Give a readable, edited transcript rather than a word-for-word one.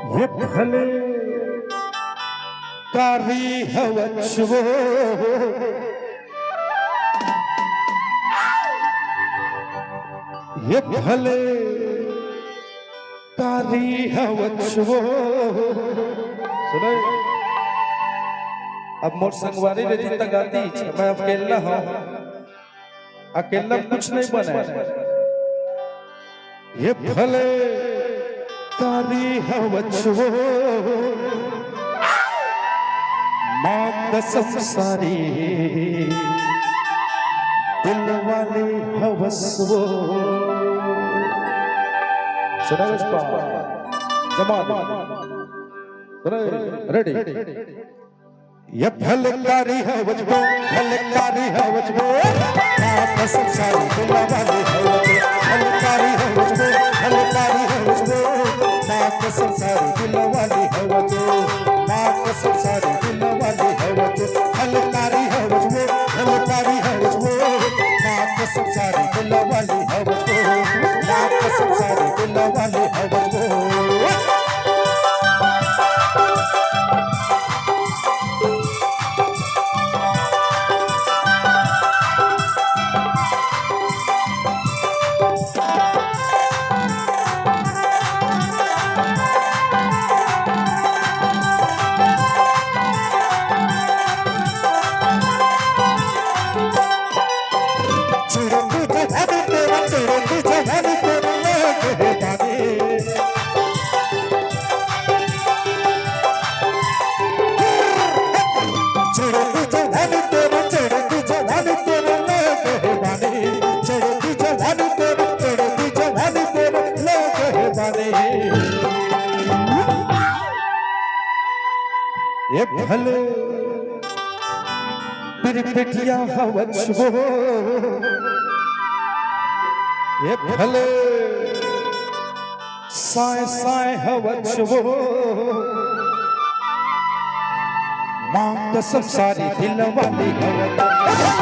ये भले कारी हवचवो ये भले कारी हवचवो सुनो अब मोर संगवारी रे जितना गाती मैं अकेला हूं अकेला कुछ नहीं बना ये भले कारी हवचवो मां कसम सारी दिल वाली हवसवो सुना इस पार जमात रेडी ये भलकारी हवचवो भलकारी हवचवो मां कसम सारी दिल वाली हवचवो भलकारी हवचवो भलकारी हवचवो मां कसम सारी दिल वाली हवचवो मां कसम सारी दिल वाली हवचवो भलकारी हवचवो भलकारी हवचवो मां कसम सारी दिल वाली हवचवो मां कसम सारी दिल वाली हवचवो ये भले मेरी पिटिया हवचवो ये भले साए साए हवचवो मां कसम सारी दिल वाली हवचवो